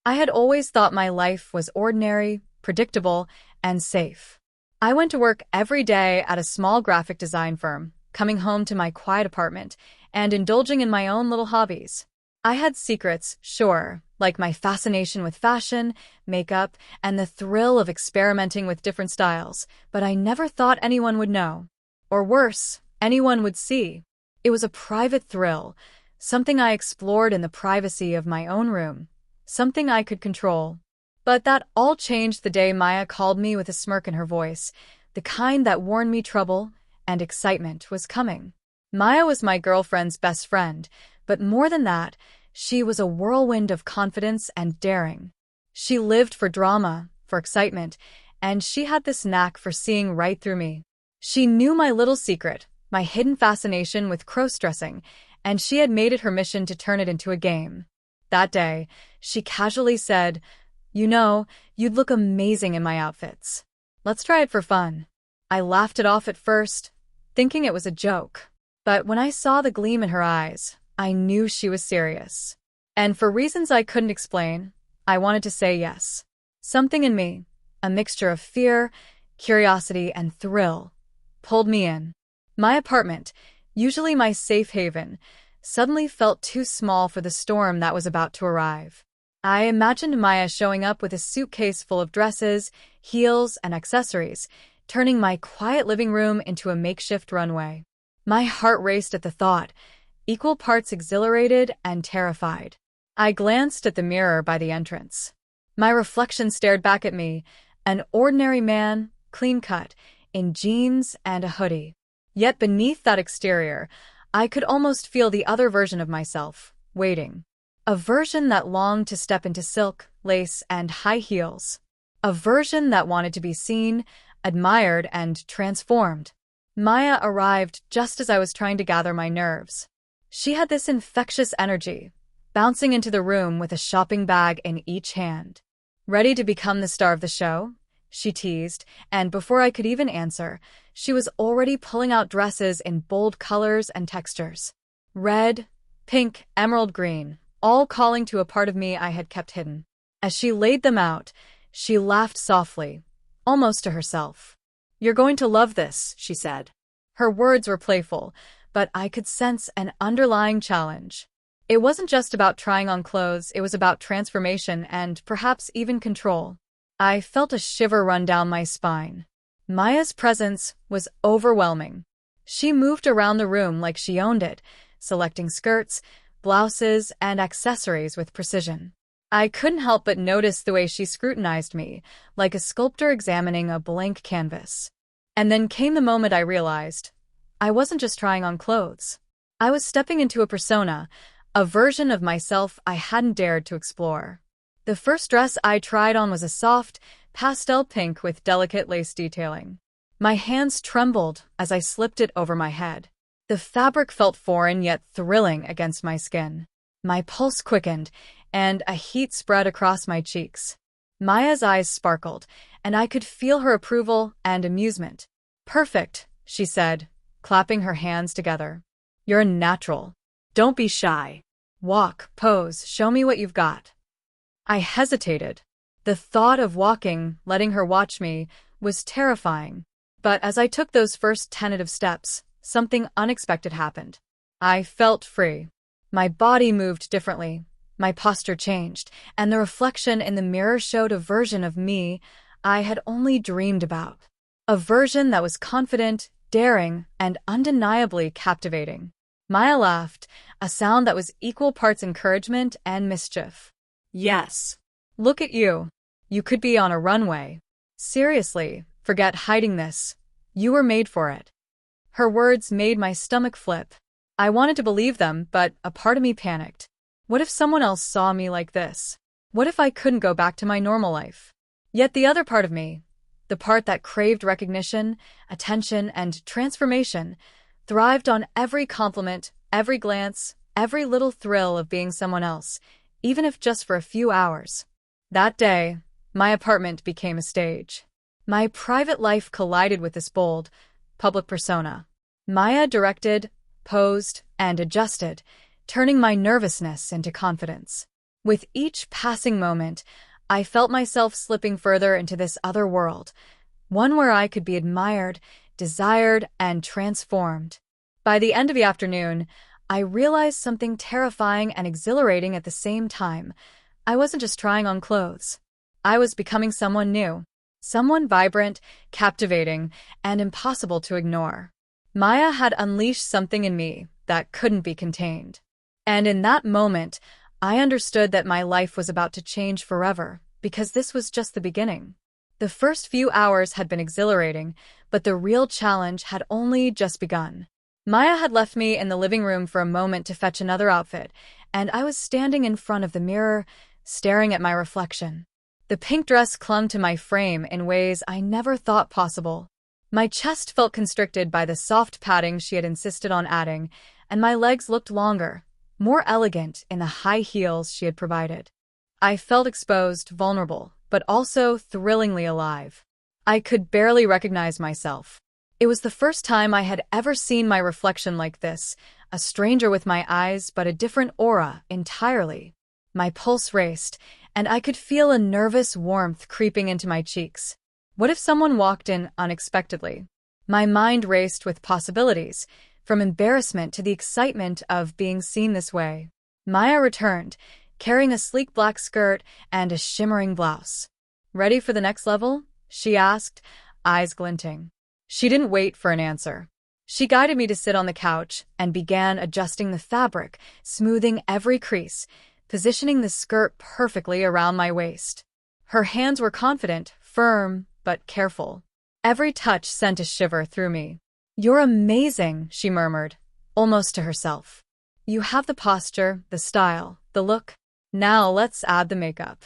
I had always thought my life was ordinary, predictable, and safe. I went to work every day at a small graphic design firm, coming home to my quiet apartment and indulging in my own little hobbies. I had secrets, sure, like my fascination with fashion, makeup, and the thrill of experimenting with different styles, but I never thought anyone would know. Or worse, anyone would see. It was a private thrill, something I explored in the privacy of my own room, something I could control. But that all changed the day Maya called me with a smirk in her voice, the kind that warned me trouble and excitement was coming. Maya was my girlfriend's best friend, but more than that, she was a whirlwind of confidence and daring. She lived for drama, for excitement, and she had this knack for seeing right through me. She knew my little secret, my hidden fascination with crossdressing, and she had made it her mission to turn it into a game. That day, she casually said, "You know, you'd look amazing in my outfits. Let's try it for fun." I laughed it off at first, thinking it was a joke. But when I saw the gleam in her eyes, I knew she was serious. And for reasons I couldn't explain, I wanted to say yes. Something in me, a mixture of fear, curiosity, and thrill, pulled me in. My apartment, usually my safe haven, suddenly felt too small for the storm that was about to arrive. I imagined Maya showing up with a suitcase full of dresses, heels, and accessories, turning my quiet living room into a makeshift runway. My heart raced at the thought, equal parts exhilarated and terrified. I glanced at the mirror by the entrance. My reflection stared back at me, an ordinary man, clean-cut, in jeans and a hoodie. Yet beneath that exterior, I could almost feel the other version of myself, waiting. A version that longed to step into silk, lace, and high heels. A version that wanted to be seen, admired, and transformed. Maya arrived just as I was trying to gather my nerves. She had this infectious energy, bouncing into the room with a shopping bag in each hand. "Ready to become the star of the show?" she teased, and before I could even answer, she was already pulling out dresses in bold colors and textures. Red, pink, emerald green, all calling to a part of me I had kept hidden. As she laid them out, she laughed softly, almost to herself. "You're going to love this," she said. Her words were playful, but I could sense an underlying challenge. It wasn't just about trying on clothes, it was about transformation and perhaps even control. I felt a shiver run down my spine. Maya's presence was overwhelming. She moved around the room like she owned it, selecting skirts, blouses, and accessories with precision. I couldn't help but notice the way she scrutinized me, like a sculptor examining a blank canvas. And then came the moment I realized I wasn't just trying on clothes. I was stepping into a persona, a version of myself I hadn't dared to explore. The first dress I tried on was a soft, pastel pink with delicate lace detailing. My hands trembled as I slipped it over my head. The fabric felt foreign yet thrilling against my skin. My pulse quickened, and a heat spread across my cheeks. Maya's eyes sparkled, and I could feel her approval and amusement. "Perfect," she said, clapping her hands together. "You're a natural. Don't be shy. Walk, pose, show me what you've got." I hesitated. The thought of walking, letting her watch me, was terrifying. But as I took those first tentative steps, something unexpected happened. I felt free. My body moved differently. My posture changed, and the reflection in the mirror showed a version of me I had only dreamed about. A version that was confident, daring, and undeniably captivating. Maya laughed, a sound that was equal parts encouragement and mischief. "Yes. Look at you. You could be on a runway. Seriously, forget hiding this. You were made for it." Her words made my stomach flip. I wanted to believe them, but a part of me panicked. What if someone else saw me like this? What if I couldn't go back to my normal life? Yet the other part of me, the part that craved recognition, attention, and transformation, thrived on every compliment, every glance, every little thrill of being someone else, even if just for a few hours. That day, my apartment became a stage. My private life collided with this bold, public persona. Maya directed, posed, and adjusted, turning my nervousness into confidence. With each passing moment, I felt myself slipping further into this other world, one where I could be admired, desired, and transformed. By the end of the afternoon, I realized something terrifying and exhilarating at the same time. I wasn't just trying on clothes. I was becoming someone new. Someone vibrant, captivating, and impossible to ignore. Maya had unleashed something in me that couldn't be contained. And in that moment, I understood that my life was about to change forever, because this was just the beginning. The first few hours had been exhilarating, but the real challenge had only just begun. Maya had left me in the living room for a moment to fetch another outfit, and I was standing in front of the mirror, staring at my reflection. The pink dress clung to my frame in ways I never thought possible. My chest felt constricted by the soft padding she had insisted on adding, and my legs looked longer, more elegant in the high heels she had provided. I felt exposed, vulnerable, but also thrillingly alive. I could barely recognize myself. It was the first time I had ever seen my reflection like this, a stranger with my eyes, but a different aura entirely. My pulse raced, and I could feel a nervous warmth creeping into my cheeks. What if someone walked in unexpectedly? My mind raced with possibilities, from embarrassment to the excitement of being seen this way. Maya returned, carrying a sleek black skirt and a shimmering blouse. "Ready for the next level?" she asked, eyes glinting. She didn't wait for an answer. She guided me to sit on the couch and began adjusting the fabric, smoothing every crease, positioning the skirt perfectly around my waist. Her hands were confident, firm, but careful. Every touch sent a shiver through me. "You're amazing," she murmured, almost to herself. "You have the posture, the style, the look. Now let's add the makeup."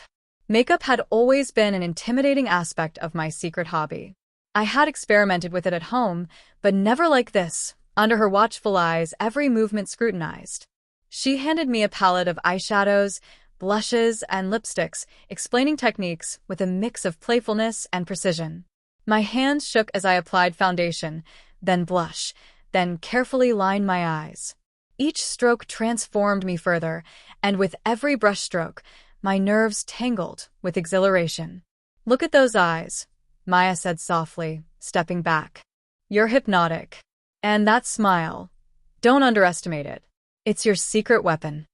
Makeup had always been an intimidating aspect of my secret hobby. I had experimented with it at home, but never like this, under her watchful eyes, every movement scrutinized. She handed me a palette of eyeshadows, blushes, and lipsticks, explaining techniques with a mix of playfulness and precision. My hands shook as I applied foundation, then blush, then carefully lined my eyes. Each stroke transformed me further, and with every brushstroke, my nerves tangled with exhilaration. "Look at those eyes," Maya said softly, stepping back. "You're hypnotic. And that smile. Don't underestimate it. It's your secret weapon."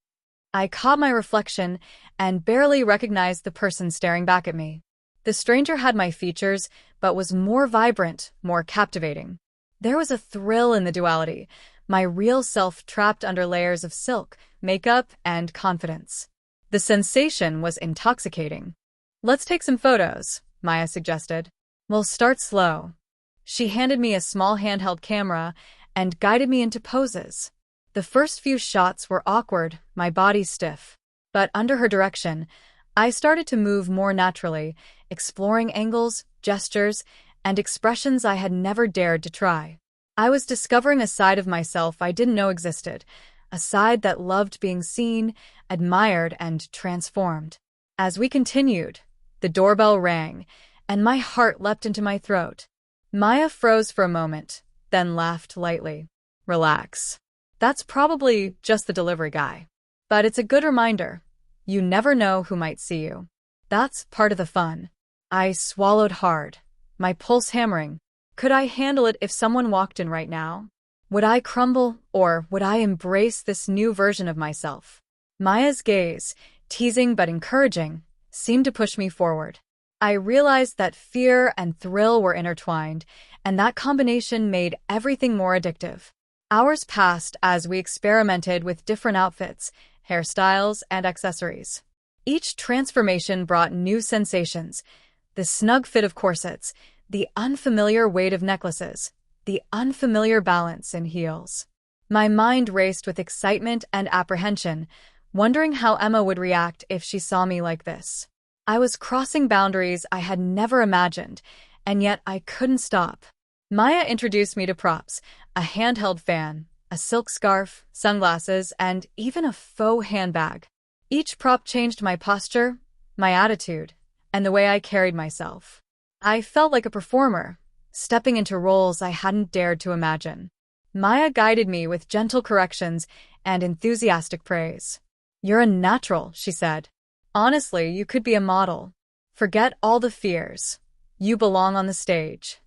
I caught my reflection and barely recognized the person staring back at me. The stranger had my features, but was more vibrant, more captivating. There was a thrill in the duality, my real self trapped under layers of silk, makeup, and confidence. The sensation was intoxicating. "Let's take some photos," Maya suggested. "We'll start slow." She handed me a small handheld camera and guided me into poses. The first few shots were awkward, my body stiff. But under her direction, I started to move more naturally, exploring angles, gestures, and expressions I had never dared to try. I was discovering a side of myself I didn't know existed, a side that loved being seen, admired, and transformed. As we continued, the doorbell rang, and my heart leapt into my throat. Maya froze for a moment, then laughed lightly. "Relax. That's probably just the delivery guy. But it's a good reminder. You never know who might see you. That's part of the fun." I swallowed hard, my pulse hammering. Could I handle it if someone walked in right now? Would I crumble, or would I embrace this new version of myself? Maya's gaze, teasing but encouraging, seemed to push me forward. I realized that fear and thrill were intertwined, and that combination made everything more addictive. Hours passed as we experimented with different outfits, hairstyles, and accessories. Each transformation brought new sensations: the snug fit of corsets, the unfamiliar weight of necklaces, the unfamiliar balance in heels. My mind raced with excitement and apprehension, wondering how Emma would react if she saw me like this. I was crossing boundaries I had never imagined, and yet I couldn't stop. Maya introduced me to props: a handheld fan, a silk scarf, sunglasses, and even a faux handbag. Each prop changed my posture, my attitude, and the way I carried myself. I felt like a performer, stepping into roles I hadn't dared to imagine. Maya guided me with gentle corrections and enthusiastic praise. "You're a natural," she said. "Honestly, you could be a model. Forget all the fears. You belong on the stage."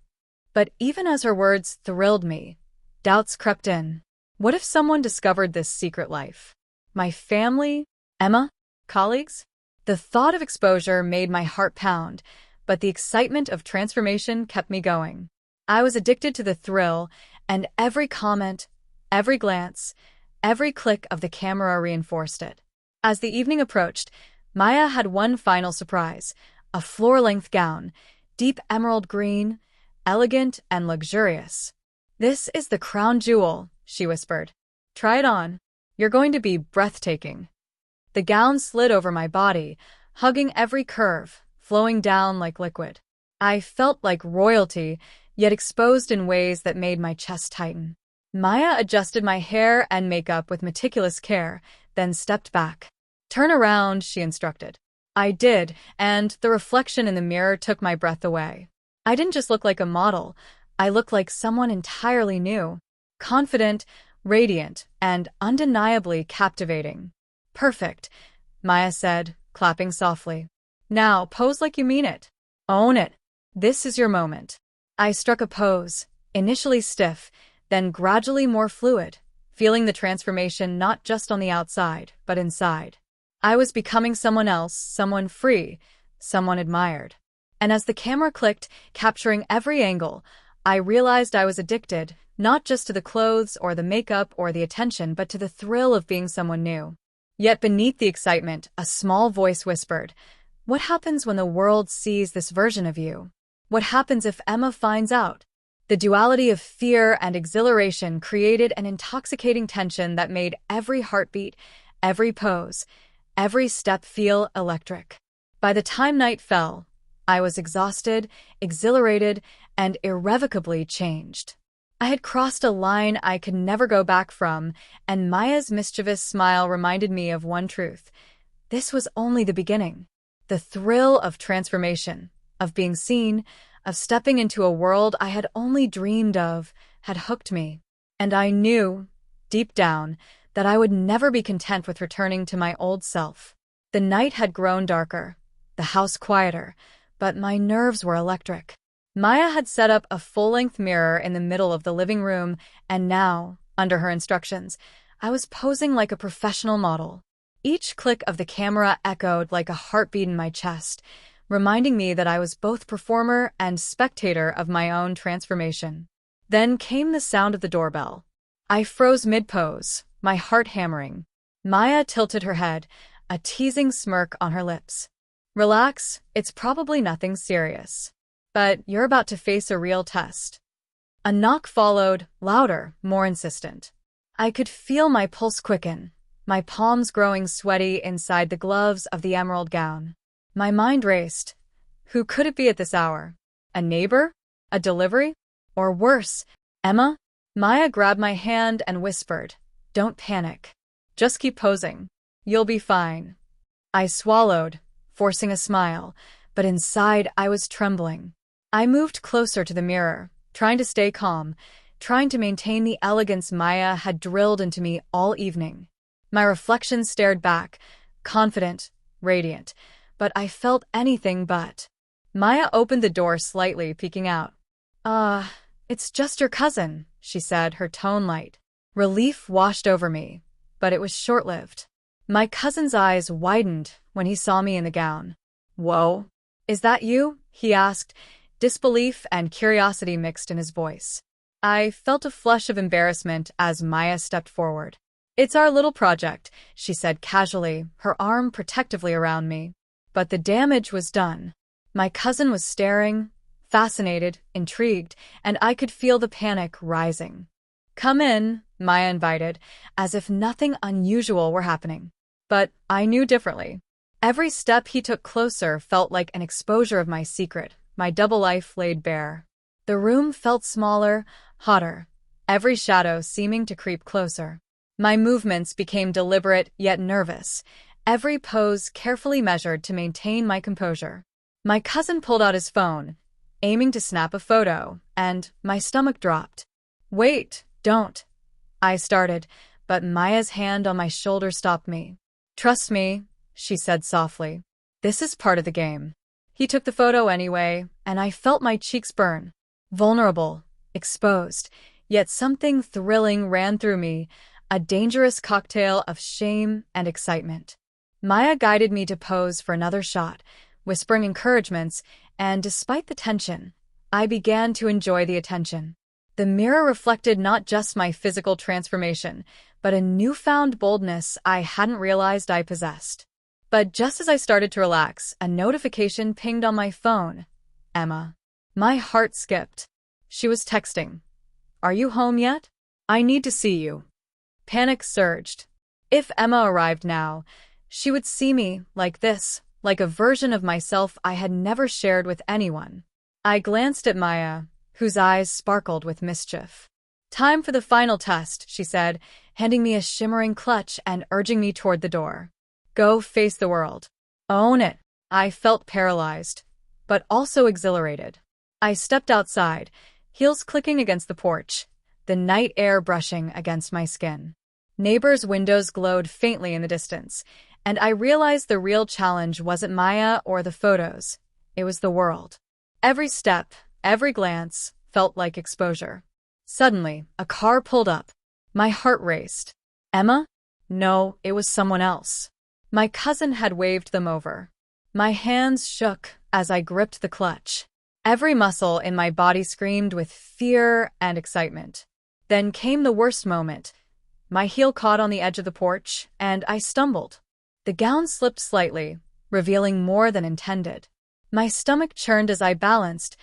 But even as her words thrilled me, doubts crept in. What if someone discovered this secret life? My family? Emma? Colleagues? The thought of exposure made my heart pound, but the excitement of transformation kept me going. I was addicted to the thrill, and every comment, every glance, every click of the camera reinforced it. As the evening approached, Maya had one final surprise, a floor-length gown, deep emerald green, elegant and luxurious. "This is the crown jewel," she whispered. "Try it on. You're going to be breathtaking." The gown slid over my body, hugging every curve, flowing down like liquid. I felt like royalty, yet exposed in ways that made my chest tighten. Maya adjusted my hair and makeup with meticulous care, then stepped back. "Turn around," she instructed. I did, and the reflection in the mirror took my breath away. I didn't just look like a model, I looked like someone entirely new. Confident, radiant, and undeniably captivating. "Perfect," Maya said, clapping softly. "Now, pose like you mean it. Own it. This is your moment." I struck a pose, initially stiff, then gradually more fluid, feeling the transformation not just on the outside, but inside. I was becoming someone else, someone free, someone admired. And as the camera clicked, capturing every angle, I realized I was addicted, not just to the clothes or the makeup or the attention, but to the thrill of being someone new. Yet beneath the excitement, a small voice whispered, "What happens when the world sees this version of you? What happens if Emma finds out?" The duality of fear and exhilaration created an intoxicating tension that made every heartbeat, every pose, every step feel electric. By the time night fell, I was exhausted, exhilarated, and irrevocably changed. I had crossed a line I could never go back from, and Maya's mischievous smile reminded me of one truth. This was only the beginning. The thrill of transformation, of being seen, of stepping into a world I had only dreamed of, had hooked me. And I knew, deep down, that I would never be content with returning to my old self. The night had grown darker, the house quieter, but my nerves were electric. Maya had set up a full-length mirror in the middle of the living room, and now, under her instructions, I was posing like a professional model. Each click of the camera echoed like a heartbeat in my chest, reminding me that I was both performer and spectator of my own transformation. Then came the sound of the doorbell. I froze mid-pose, my heart hammering. Maya tilted her head, a teasing smirk on her lips. "Relax, it's probably nothing serious. But you're about to face a real test." A knock followed, louder, more insistent. I could feel my pulse quicken, my palms growing sweaty inside the gloves of the emerald gown. My mind raced. Who could it be at this hour? A neighbor? A delivery? Or worse, Emma? Maya grabbed my hand and whispered, "Don't panic. Just keep posing. You'll be fine." I swallowed, forcing a smile, but inside I was trembling. I moved closer to the mirror, trying to stay calm, trying to maintain the elegance Maya had drilled into me all evening. My reflection stared back, confident, radiant, but I felt anything but. Maya opened the door slightly, peeking out. It's just your cousin," she said, her tone light. Relief washed over me, but it was short-lived. My cousin's eyes widened when he saw me in the gown. "Whoa, is that you?" he asked, disbelief and curiosity mixed in his voice. I felt a flush of embarrassment as Maya stepped forward. "It's our little project," she said casually, her arm protectively around me. But the damage was done. My cousin was staring, fascinated, intrigued, and I could feel the panic rising. "Come in," Maya invited, as if nothing unusual were happening. But I knew differently. Every step he took closer felt like an exposure of my secret, my double life laid bare. The room felt smaller, hotter, every shadow seeming to creep closer. My movements became deliberate yet nervous, every pose carefully measured to maintain my composure. My cousin pulled out his phone, aiming to snap a photo, and my stomach dropped. "Wait, don't," I started, but Maya's hand on my shoulder stopped me. "Trust me," she said softly. "This is part of the game." He took the photo anyway, and I felt my cheeks burn. Vulnerable, exposed, yet something thrilling ran through me, a dangerous cocktail of shame and excitement. Maya guided me to pose for another shot, whispering encouragements, and despite the tension, I began to enjoy the attention. The mirror reflected not just my physical transformation, but a newfound boldness I hadn't realized I possessed. But just as I started to relax, a notification pinged on my phone. Emma. My heart skipped. She was texting. "Are you home yet? I need to see you." Panic surged. If Emma arrived now, she would see me like this, like a version of myself I had never shared with anyone. I glanced at Maya, whose eyes sparkled with mischief. "Time for the final test," she said, handing me a shimmering clutch and urging me toward the door. "Go face the world. Own it." I felt paralyzed, but also exhilarated. I stepped outside, heels clicking against the porch, the night air brushing against my skin. Neighbors' windows glowed faintly in the distance, and I realized the real challenge wasn't Maya or the photos. It was the world. Every step, every glance, felt like exposure. Suddenly, a car pulled up. My heart raced. Emma? No, it was someone else. My cousin had waved them over. My hands shook as I gripped the clutch. Every muscle in my body screamed with fear and excitement. Then came the worst moment. My heel caught on the edge of the porch, and I stumbled. The gown slipped slightly, revealing more than intended. My stomach churned as I balanced,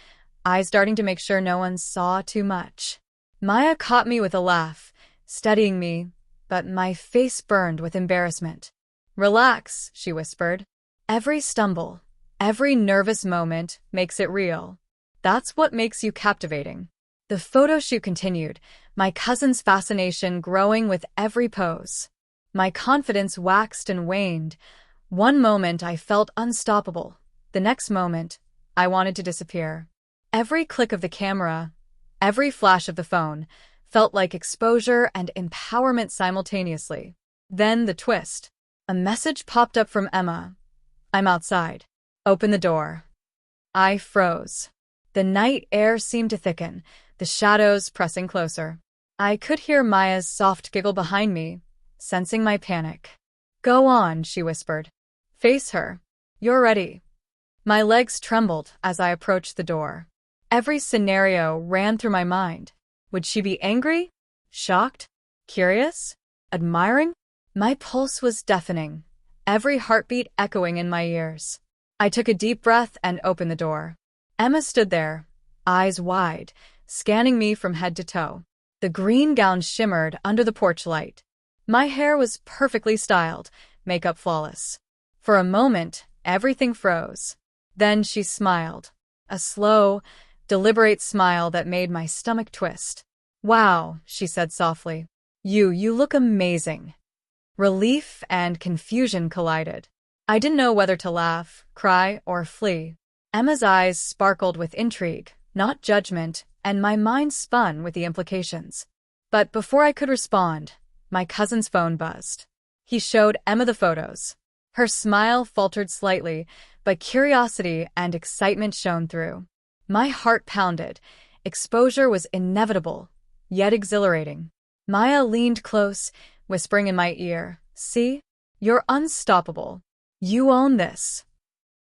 eyes darting to make sure no one saw too much. Maya caught me with a laugh, steadying me, but my face burned with embarrassment. "Relax," she whispered. "Every stumble, every nervous moment makes it real. That's what makes you captivating." The photo shoot continued, my cousin's fascination growing with every pose. My confidence waxed and waned. One moment I felt unstoppable. The next moment, I wanted to disappear. Every click of the camera, every flash of the phone, felt like exposure and empowerment simultaneously. Then the twist. A message popped up from Emma. "I'm outside. Open the door." I froze. The night air seemed to thicken, the shadows pressing closer. I could hear Maya's soft giggle behind me, sensing my panic. "Go on," she whispered. "Face her. You're ready." My legs trembled as I approached the door. Every scenario ran through my mind. Would she be angry? Shocked? Curious? Admiring? My pulse was deafening, every heartbeat echoing in my ears. I took a deep breath and opened the door. Emma stood there, eyes wide, scanning me from head to toe. The green gown shimmered under the porch light. My hair was perfectly styled, makeup flawless. For a moment, everything froze. Then she smiled. A slow, deliberate smile that made my stomach twist. "Wow," she said softly. You look amazing." Relief and confusion collided. I didn't know whether to laugh, cry, or flee. Emma's eyes sparkled with intrigue, not judgment, and my mind spun with the implications. But before I could respond, my cousin's phone buzzed. He showed Emma the photos. Her smile faltered slightly, but curiosity and excitement shone through. My heart pounded. Exposure was inevitable, yet exhilarating. Maya leaned close, whispering in my ear, "See? You're unstoppable. You own this."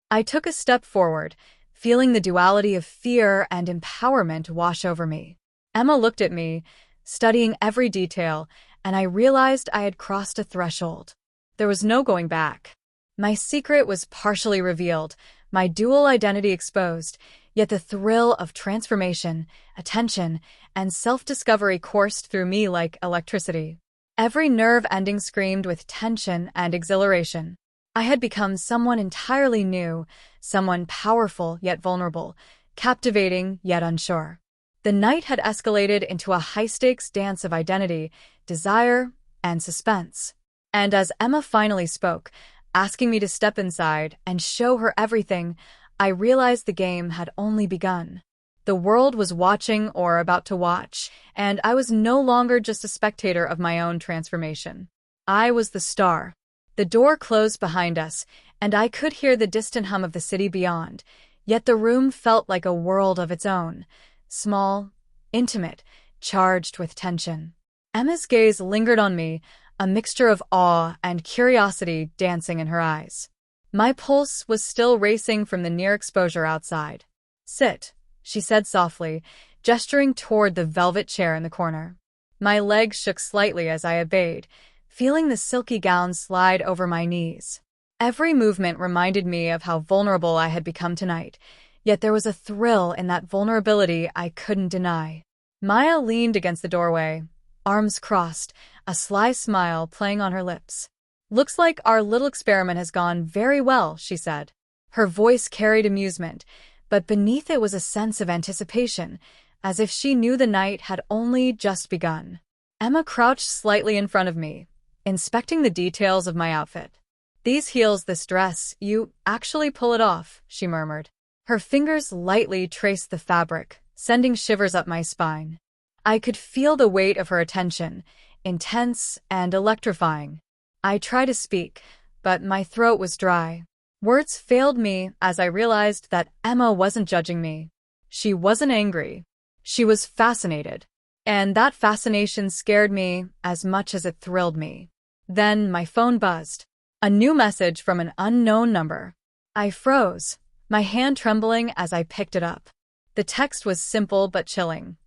I took a step forward, feeling the duality of fear and empowerment wash over me. Emma looked at me, studying every detail, and I realized I had crossed a threshold. There was no going back. My secret was partially revealed, my dual identity exposed, yet the thrill of transformation, attention, and self-discovery coursed through me like electricity. Every nerve ending screamed with tension and exhilaration. I had become someone entirely new, someone powerful yet vulnerable, captivating yet unsure. The night had escalated into a high-stakes dance of identity, desire, and suspense. And as Emma finally spoke, asking me to step inside and show her everything, I realized the game had only begun. The world was watching or about to watch, and I was no longer just a spectator of my own transformation. I was the star. The door closed behind us, and I could hear the distant hum of the city beyond, yet the room felt like a world of its own, small, intimate, charged with tension. Emma's gaze lingered on me, a mixture of awe and curiosity dancing in her eyes. My pulse was still racing from the near exposure outside. "Sit," she said softly, gesturing toward the velvet chair in the corner. My legs shook slightly as I obeyed, feeling the silky gown slide over my knees. Every movement reminded me of how vulnerable I had become tonight, yet there was a thrill in that vulnerability I couldn't deny. Maya leaned against the doorway, arms crossed, a sly smile playing on her lips. "Looks like our little experiment has gone very well," she said. Her voice carried amusement, but beneath it was a sense of anticipation, as if she knew the night had only just begun. Emma crouched slightly in front of me, inspecting the details of my outfit. "These heels, this dress, you actually pull it off," she murmured. Her fingers lightly traced the fabric, sending shivers up my spine. I could feel the weight of her attention, intense and electrifying. I tried to speak, but my throat was dry. Words failed me as I realized that Emma wasn't judging me. She wasn't angry. She was fascinated. And that fascination scared me as much as it thrilled me. Then my phone buzzed. A new message from an unknown number. I froze, my hand trembling as I picked it up. The text was simple but chilling.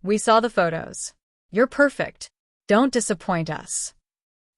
"We saw the photos. You're perfect. Don't disappoint us."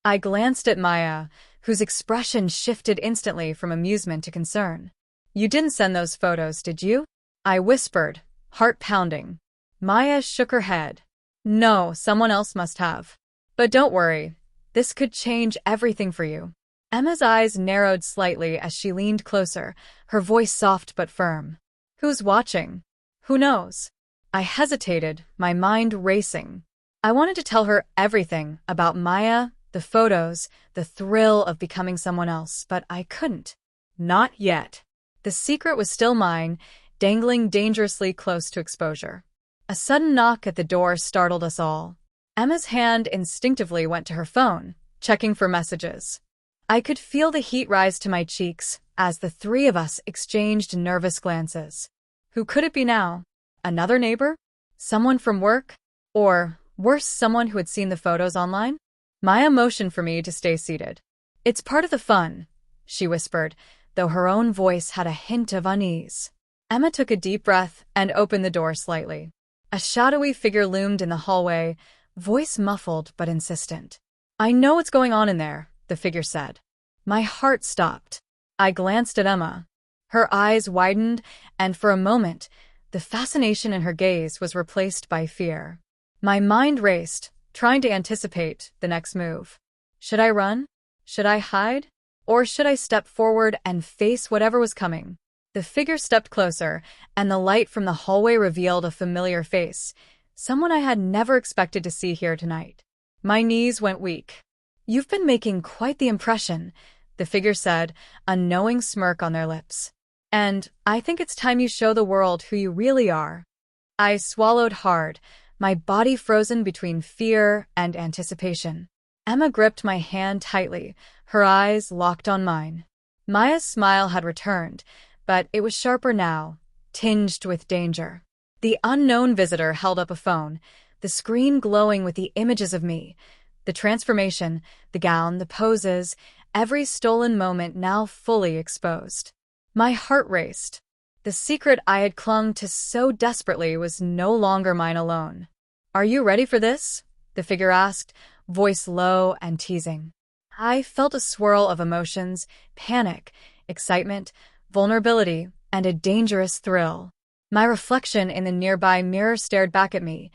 I glanced at Maya, whose expression shifted instantly from amusement to concern. "You didn't send those photos, did you?" I whispered, heart pounding. Maya shook her head. "No, someone else must have. But don't worry, this could change everything for you." Emma's eyes narrowed slightly as she leaned closer, her voice soft but firm. "Who's watching? Who knows?" I hesitated, my mind racing. I wanted to tell her everything about Maya, the photos, the thrill of becoming someone else, but I couldn't. Not yet. The secret was still mine, dangling dangerously close to exposure. A sudden knock at the door startled us all. Emma's hand instinctively went to her phone, checking for messages. I could feel the heat rise to my cheeks as the three of us exchanged nervous glances. Who could it be now? Another neighbor? Someone from work? Or, worse, someone who had seen the photos online? Maya motioned for me to stay seated. "It's part of the fun," she whispered, though her own voice had a hint of unease. Emma took a deep breath and opened the door slightly. A shadowy figure loomed in the hallway, voice muffled but insistent. "I know what's going on in there," the figure said. My heart stopped. I glanced at Emma. Her eyes widened, and for a moment, the fascination in her gaze was replaced by fear. My mind raced, trying to anticipate the next move. Should I run? Should I hide? Or should I step forward and face whatever was coming? The figure stepped closer, and the light from the hallway revealed a familiar face, someone I had never expected to see here tonight. My knees went weak. "You've been making quite the impression," the figure said, a knowing smirk on their lips. "And I think it's time you show the world who you really are." I swallowed hard, my body frozen between fear and anticipation. Emma gripped my hand tightly, her eyes locked on mine. Maya's smile had returned, but it was sharper now, tinged with danger. The unknown visitor held up a phone, the screen glowing with the images of me. The transformation, the gown, the poses, every stolen moment now fully exposed. My heart raced. The secret I had clung to so desperately was no longer mine alone. "Are you ready for this?" the figure asked, voice low and teasing. I felt a swirl of emotions, panic, excitement, vulnerability, and a dangerous thrill. My reflection in the nearby mirror stared back at me,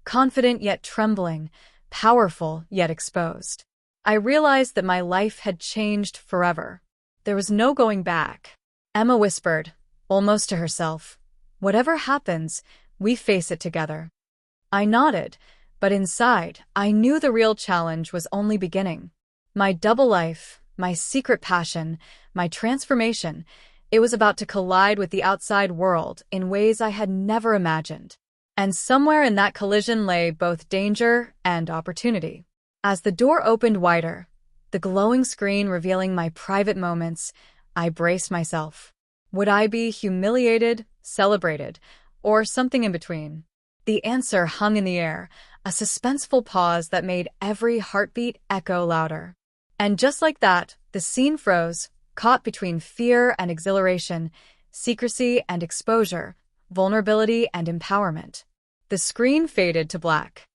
confident yet trembling, powerful yet exposed. I realized that my life had changed forever. There was no going back. Emma whispered, almost to herself, "Whatever happens, we face it together." I nodded, but inside, I knew the real challenge was only beginning. My double life, my secret passion, my transformation, it was about to collide with the outside world in ways I had never imagined. And somewhere in that collision lay both danger and opportunity. As the door opened wider, the glowing screen revealing my private moments. I braced myself. Would I be humiliated, celebrated, or something in between? The answer hung in the air, a suspenseful pause that made every heartbeat echo louder. And just like that, the scene froze, caught between fear and exhilaration, secrecy and exposure, vulnerability and empowerment. The screen faded to black,